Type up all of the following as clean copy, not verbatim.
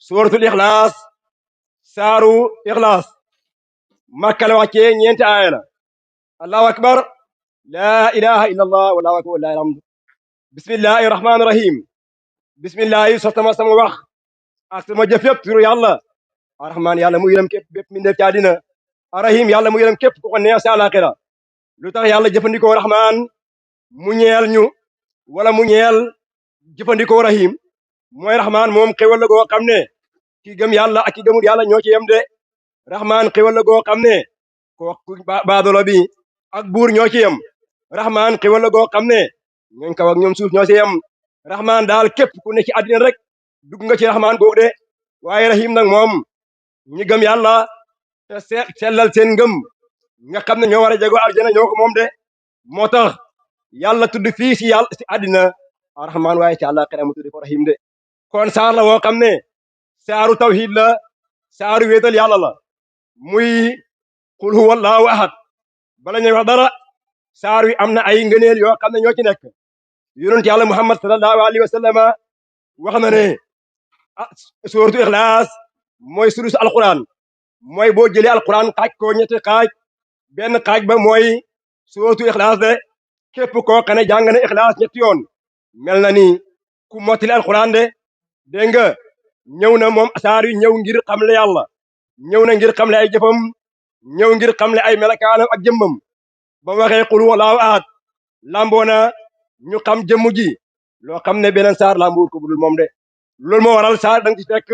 suratul ixlaas saaru ixlaas makka la wàccee ñeenti aaya la allahu akbar laa ilaha illa allah wallahu akbar walillahi alhamdu bismillahi rahmaani rahim bismillahi sottama sama wax ak sama jëf yëpp turu yàlla arrahmaan yàlla mu yërëm képp bépp mi def ci àddina arrahim yàlla mu yërëm képp ku ko neex si àllaaxira lu tax yàlla jëfandikoo rahmaan mu ñeel ñu wala mu ñeel jëfandikoo rahim mooy rahmaan moom xéwal la goo xam ne ki gëm yàlla ak ki gëmul yàlla ñoo ci yem de rahmaan xéwal la goo xam ne ko baadolo bi ak buur ñoo ci yem rahmaan xéwal la goo xam ne ñooñ kaw ak ñoom suuf ñoo ci yem rahmaan daal képp ku ne ci àddina rek dugg nga ci rahmaan googu de waaye rahim nag moom ñi gëm yàlla te sellal seen ngëm nga xam ne ñoo war a jegoo aljana ñoo ko moom de moo tax yàlla tudd fii si yàlla si àddina arrahmaan waaye ci àllaaxira mu tudd ko rahim de kon saar la woo xam ne saaru tawhid la saaru wéetal yàlla la muy qul huwa allahu ahad bala ñuy wax dara saar wi am na ay ngëneel yoo xam ne ñoo ci nekk yonent yàlla muhammad sallallahu alayhi wa sallama wax na ne suuratu ixlaas mooy sulus alquran mooy boo jëlee alquran xaaj ko ñetti xaaj benn xaaj ba mooy suuratu ixlaas de képp koo xam ne jàng na ixlaas ñetti yoon mel na ni ku mottali alquran de dégg nga ñëw na moom saar wi ñëw ngir xamle yàlla ñëw na ngir xamle ay jëfam ñëw ngir xamle ay melakaanam ak jëmmam ba waxee qul huwallaahu ahad lamboo na ñu xam jëmm ji loo xam ne beneen saar lambuur ko budul moom de loolu moo waral saar da nga ci fekk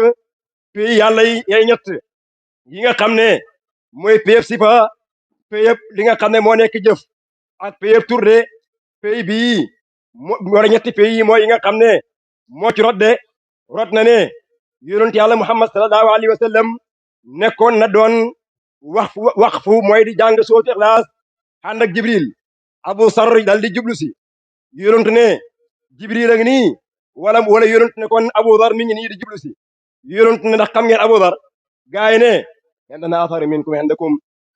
pays yàlla yi yay ñett yi nga xam ne mooy payëb sifa payëb li nga xam ne moo nekk jëf ak payëb tur de pays bii war a ñetti pays yi mooy yi nga xam ne moo ci rot de rot na ne yonent yàlla muhammad sallallahu alayhi wa sallam nekkoon na doon wax fu mooy di jàng sootu ixlaas ànd ak jibril abu sarr dal di jublu si yonent ne jibril a ngi nii wala yonent ne kon abu dar mi ngi nii di jublu si yonent ne ndax xam ngeen abu dar gaa yi ne indana athar minkum indakum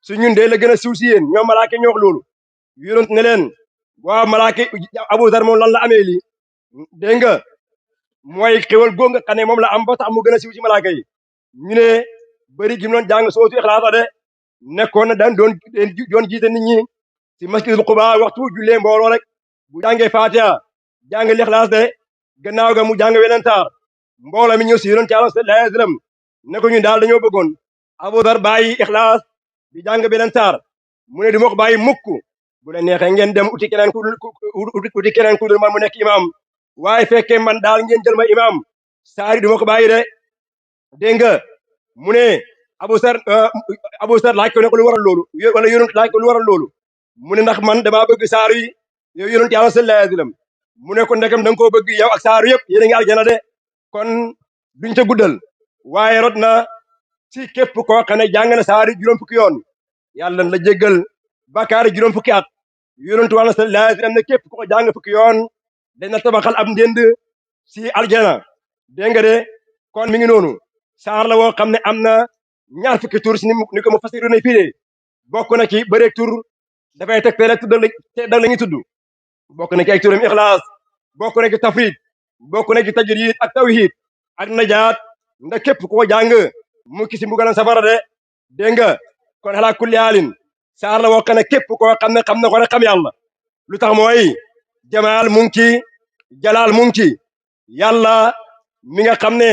su ñun dee la gën a siiw si yéen ñoom malaaka ñoo wax loolu yonent ne leen waaw malaaka abu dar moom lan la amee lii dégg nga mooy xéwal góor nga xam ne moom la am ba tax mu gën a siiw ci malaaka yi ñu ne bëri gi mu doon jàng sootu ixlaas de nekkoon na daan doon jiite nit ñi ci masjidul quba waxtu jullee mbooloo rek bu jàngee fatiha jàng lixlaas de gannaaw ga mu jàng weneen taar mbooloo mi ñëw si yonent Yàlla sallallahu alayhi wa sallam ne ko ñun daal dañoo bëggoon Abu Dar bàyyi ixlaas di jàng beneen taar mu ne du ma ko bàyyi mukk bu leen neexee ngeen dem uti keneen ku dul man mu nekk imam waaye fekkee man daal ngeen jël ma imam saari du ma ko bàyyi de dégg nga mu ne Abu Sar laaj ko ne ko lu waral loolu wala yonent laaj ko lu waral loolu mu ne ndax man damaa bëgg saar yi yow yonent Yàlla sallallahu alayhi wa sallam mu ne ko ndekam da nga koo bëgg yow ak saaru yëpp yéen a ngi aljana de kon duñ ca guddal waaye rot na ci képp koo xam ne jàng na saari juróom fukki yoon yàlla la jéggal bàkkaari juróom fukki at yonent Yàlla sallallahu alayhi wa sallam ne képp ko jàng fukki yoon dana tabaxal ab ndend si aljana dégg nga de kon mi ngi noonu saar la woo xam ne am na ñaar fukki tur si ni ko mu fasiru na fii bokk na ci bëreeg tur dafay teg te rek tuddal la ñuy tudd bokk na ci ay turam ixlaas bokk na ci tafrid bokk na ci tajrid ak tawhid ak najaat ndax képp koo jàng mu ki si mbugalam safara de dégg nga kon xalaa kulli haalin saar la woo xam ne képp koo xam ne xam na ko rek xam yàlla lu tax mooy jamaal mu ngi ci jalaal mu ngi ci yàlla mi nga xam ne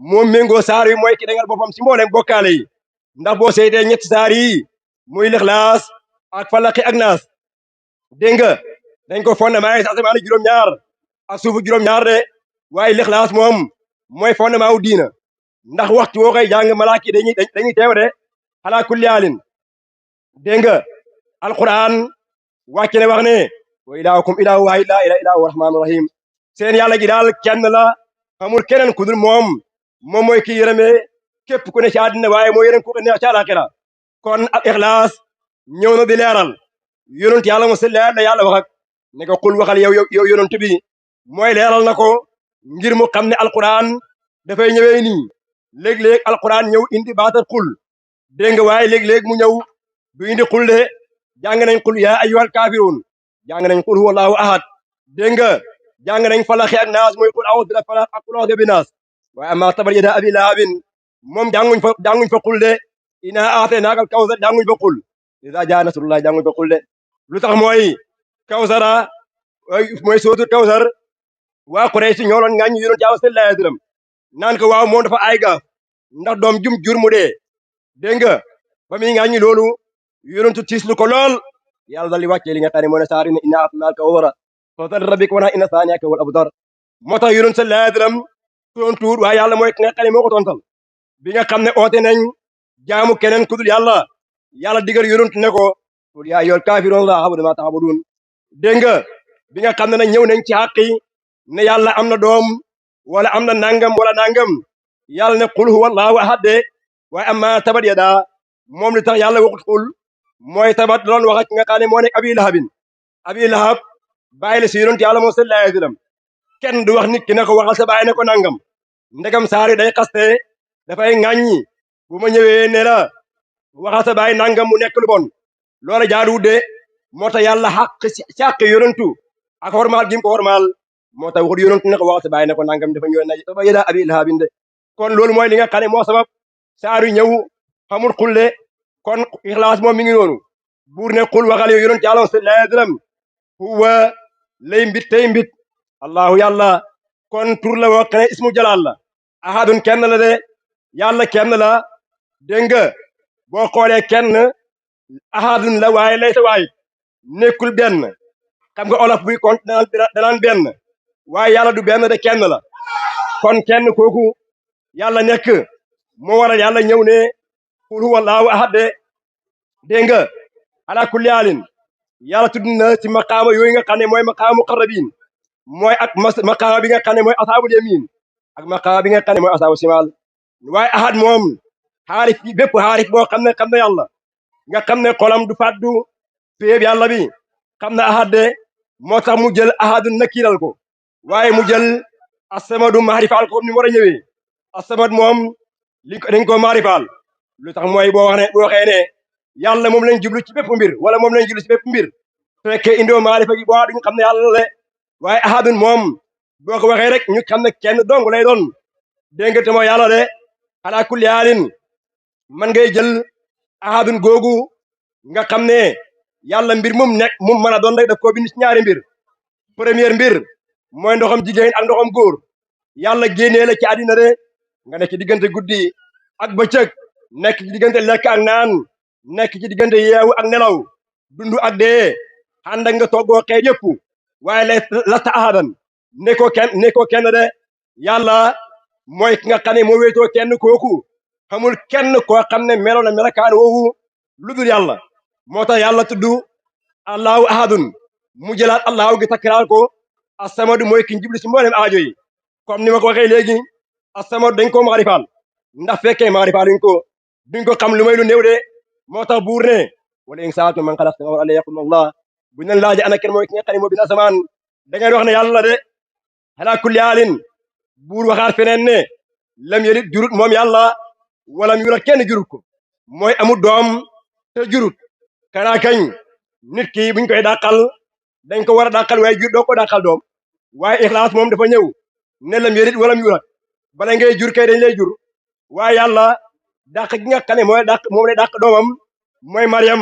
moom méngoo saar yi mooy ki dangal boppam si mboolem bokkaale yi ndax boo seetee ñetti saar yi muy lixlaas ak falaqi ak naas dégg nga dañ ko fondement yi asamaan juróom-ñaar ak suufu juróom-ñaar de waaye lixlaas moom mooy fondement wu diina ndax waxtu woo koy jàng malaaka yi dañuy teew de ala kulli haalin dégg nga alquran wàcce ne wax ne wa ilaahukum ilaahu waahid laa ilaaha illaa huwa rahmaanu rahim seen yàlla gi daal kenn la amul keneen ku dul moom mooy ki yërëme képp ku ne ci àddina waaye moo yërëm ku ko neex ci àllaaxira kon al ixlaas ñëw na di leeral yonent yàlla mo sell la yàlla wax ak ne ko xul waxal yow yonent bi mooy leeral na ko ngir mu xam ne alquran dafay ñëwee nii léeg-léeg alquran ñëw indi baatal xul dégg nga waaye léeg-léeg mu ñëw du indi xul de jàng nañ xul yaa ayyuhal kaafiruun jàng nañ xul huwallaahu ahad dégg nga jàng nañ falaxi ak naas mooy xul a'uuzu bi rabbil falaq ak xul a'uuzu bi naas waaye amma tabat yada abi lahabin moom jànguñ fa qul de ina aataynaaka al kawsar jànguñ fa qul iza jaa nasrullah jànguñ fa qul de lu tax mooy kawsara mooy sootu kawsar waa Quraysh ñoo doon ngaañ yonent Yàlla sallallahu alayhi wasallam naan ko waaw moom dafa ay gaaf ndax doom jum jur mu dee dégg nga ba muy ngaañ loolu yonentu tiislu ko lool yàlla dal di wàccee li nga xam ne moo ne saari ne inna a'taynaaka al-kawsara fasalli li rabbika wanhar inna shaani'aka huwal abtar moo tax yonent sallallahu alayhi wasallam tontuwul waaye yàlla mooy ki nga xam ne moo ko tontal bi nga xam ne oote nañ jaamu keneen ku dul yàlla yàlla digal yonent ne ko qul yaa ayyuhal kaafiruuna laa a'budu maa ta'buduun dégg nga bi nga xam ne nag ñëw nañ ci xàqi ne yàlla am na doom wala am na nangam wala nangam yàlla ne qul huwa allahu ahad de waaye amma tabat yadaa moom li tax yàlla waxut qul mooy tabat doon wax ak nga xam ne moo nekk abi lahab bàyyi la si yonent yàlla moo sallallahu alayhi wasallam kenn du wax nit ki ne ko waxal sa bàyyi ne ko nangam ndegam saari day xaste dafay ŋàññi bu ma ñëwee ne la waxal sa bàyyi nangam mu nekk lu bon loola jaaduwut de moo tax yàlla xàq yonentu ak hormaal gi mu ko hormaal moo tax waxut yonentu ne ko waxal sa bàyyi ne ko nangam dafa ñëw na tabat yadaa abi lahabin de kon loolu mooy li nga xam ne moo sabab saaru ñëw xamul xul de kon ixlaas moom mi ngi noonu buur ne xul waxal yow yonent yàlla sallallahu alayhi wasallam huwa lay mbit tey mbit allahu yàlla kon tur la woo xam ne ismu jalaal la ahadun kenn la de yàlla kenn la dégg nga boo xoolee kenn ahadun la waaye laysa waahid nekkul benn xam nga olof buy kont danaan benn waaye yàlla du benn de kenn la kon kenn kooku yàlla nekk moo waral yàlla ñëw ne qul huwa allahu ahad de dégg nga ala kulli haalin yàlla tudd na ci maqaama yooyu nga xam ne mooy maqaama muqarrabin mooy ak maqaama bi nga xam ne mooy asaabul yamin ak maqaama bi nga xam ne mooy asaabu simaal waaye ahad moom xaarif bi bépp xaarif boo xam ne yàlla nga xam ne xolam du fàddu féeb yàlla bi xam na ahad de moo tax mu jël ahadu nakiral ko waaye mu jël asamadu maarifaal ko ni mu war a ñëwee asamad moom dañ ko maarifaal lu tax mooy boo waxee ne yàlla moom lañ jublu ci bépp mbir wala moom lañ jublu ci bépp mbir fekkee indoo maarifa gi boo duñu xam ne yàlla la le waaye ahadun moom boo ko waxee rek ñu xam ne kenn dong lay doon dégg nga te mooy yàlla de ala kulli haalin man ngay jël ahadun googu nga xam ne yàlla mbir mum nekk mum mën a doon rek daf koo bind ci ñaari mbir première mbir mooy ndoxam jigéen ak ndoxam góor yàlla génnee la ci àddina de nga nekk ci diggante guddi ak bëccëg nekk ci diggante lekk ak naan nekk ci diggante yeewu ak nelaw dundu ak dee ànd ak nga toggoo xeet yëpp waaye lasta ahadan nekkoo kenn de yàlla mooy ki nga xam ne moo wéetoo kenn kooku xamul kenn koo xam ne melo na melakaan woowu lu dul yàlla moo tax yàlla tudd allahu ahadun mu jëlaat allahu gi takkiraal ko asamadu mooy ki njubli si mboolem aajo yi comme ni ma ko waxee léegi asamadu dañ ko maarifaal ndax fekkee maarifaal duñ ko xam lu may lu néew de moo tax buur ne wala in saaltum man xalaq samaawaati wal arda yaquluna allah bu ñu leen laajee ana kenn mooy ki nga xam ne moo bind asamaan da ngeen wax ne yàlla de ala kulli haalin buur waxaat feneen ne lam yalid jurut moom yàlla walam yulad kenn jurut ko mooy amul doom te jurut kanaa kañ nit ki buñ koy dàqal dañ ko war a dàqal waaye jur doo ko dàqal doom waaye ixlaas moom dafa ñëw ne lam yalid walam yulad bala ngay jur kay dañ lay jur waaye yàlla dàq gi nga xam ne moom lay dàq doomam mooy Mariam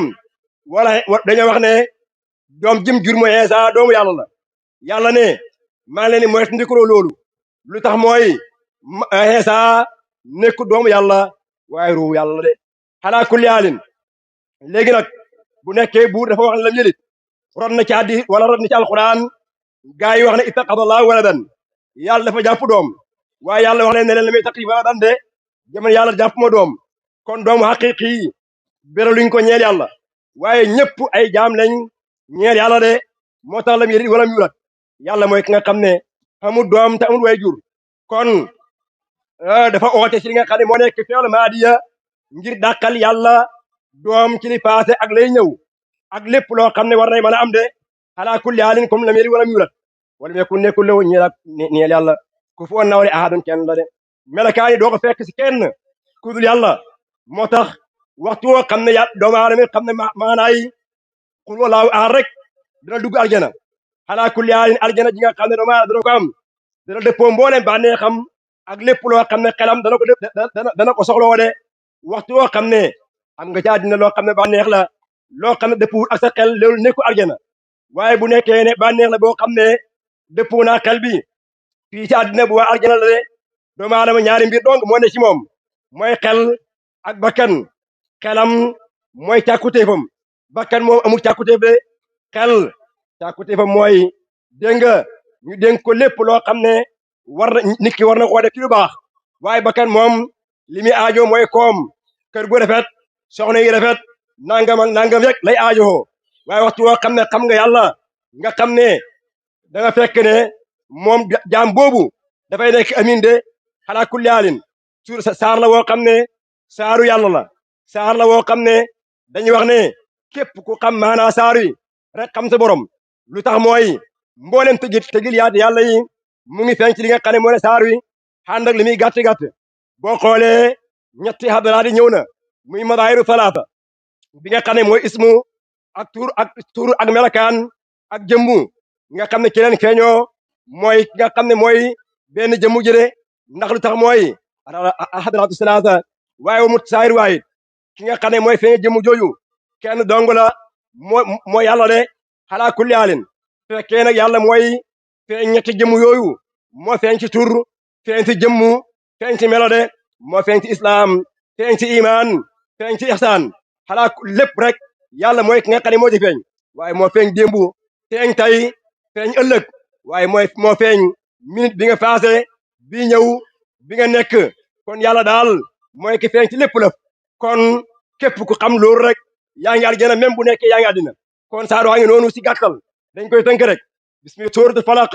wala dañoo wax ne doom jim jur mooy Iisa doomu yàlla la yàlla ne maa ngi leen di mooy ndikuloo loolu lu tax mooy Iisa nekku doomu yàlla waaye ruuhu yàlla la de xalaa kulli haalin léegi nag bu nekkee buur dafa wax ne lam yëlit rot na ci hadiis wala rot na ci alquran gaa yi wax ne ittaxadallaahu waladan yàlla dafa jàpp doom waaye yàlla wax leen ne leen la may taqi waladan de jaman yàlla jàpp ma doom kon doomu xaqiqi yi beraluñ ko ñeel yàlla waaye ñëpp ay jaam lañ ñeel yàlla de moo tax lam yëlit walam yulat yàlla mooy ki nga xam ne amul doom te amul way jur kon dafa oote ci li nga xam ne moo nekk fi'l maadiya ngir dàqal yàlla doom ci li passé ak lay ñëw ak lépp loo xam ne war nay mën a am de ala kulli haalin comme lam yalid walam yulad wala meekun nekkul lawu ñeel yàlla ku foon nawle ahadun kenn la de melakaani doo ko fekk si kenn ku dul yàlla moo tax waxtu woo xam ne yàlla doomu aadama xam ne maanaay qul wallaahu ahad rek dina dugg aljana ala kulli haalin aljana ji nga xam ne doomu aadama dina ko am dina dëppoo mbooleem bànnee xam ak lépp loo xam ne xelam dana ko soxloo de waxtu woo xam ne am nga ci àddina loo xam ne bànneex la loo xam ne dëppwul ak sa xel loolu nekku arjana waaye bu nekkee ne bànneex la boo xam ne dëppoo naa xel bi fii ci àddina bu waa arjana la de doomu aadama ñaari mbir dong moo ne ci moom mooy xel ak bakkan xelam mooy càkkutéefam bakkan moom amul càkkutéef de xel càkkutéefam mooy dégg nga ñu dénk ko lépp loo xam ne nit ki war na koo def ci lu baax waaye bakkan moom li muy aajo mooy koom kër gu rafet soxna yi rafet nangam ak nangam rek lay aajowoo waaye waxtu woo xam ne xam nga yàlla nga xam ne da nga fekk ne moom jaam boobu dafay nekk amin de xalaa kulli haalin saar la woo xam ne saaru yàlla la saar la woo xam ne dañuy wax ne képp ku xam maanaa saar yi rek xam sa borom lu tax mooy mboolem tegil yaat yàlla yi mu ngi feeñ ci li nga xam ne moo ne saar wi ànd ak li muy gàtt-gàtt boo xoolee ñetti xadaraat yi ñëw na muy madaahiru salaata bi nga xam ne mooy ismu ak tur ak melakaan ak jëmmu nga xam ne ki leen feeñoo mooy ki nga xam ne mooy benn jëmmu jëde ndax lu tax mooy xadaraatu salaata waaye mut saayir waayit ki nga xam ne mooy feeñ jëmmu jooju kenn dong la mooy yàlla de xalaa kulli haalin fekkee nag yàlla mooy feeñ ñetti jëmmu yooyu moo feeñ ci tur feeñ ci jëmmu feeñ ci melo de moo feeñ ci islaam feeñ ci iman feeñ ci ihsaan xalaa lépp rek yàlla mooy ki nga xam ne moo ci feeñ waaye moo feeñ démbu feeñ tey feeñ ëllëg waaye moo feeñ minute bi nga passé bi ñëw bi nga nekk kon yàlla daal mooy ki feeñ ci lépp lëf kon képp ku xam loolu rek yaa ngi aljana même bu nekkee yaa ngi àddina kon saar waa ngi noonu si gàttal dañ koy tënk rek bismillah sóoratul falaq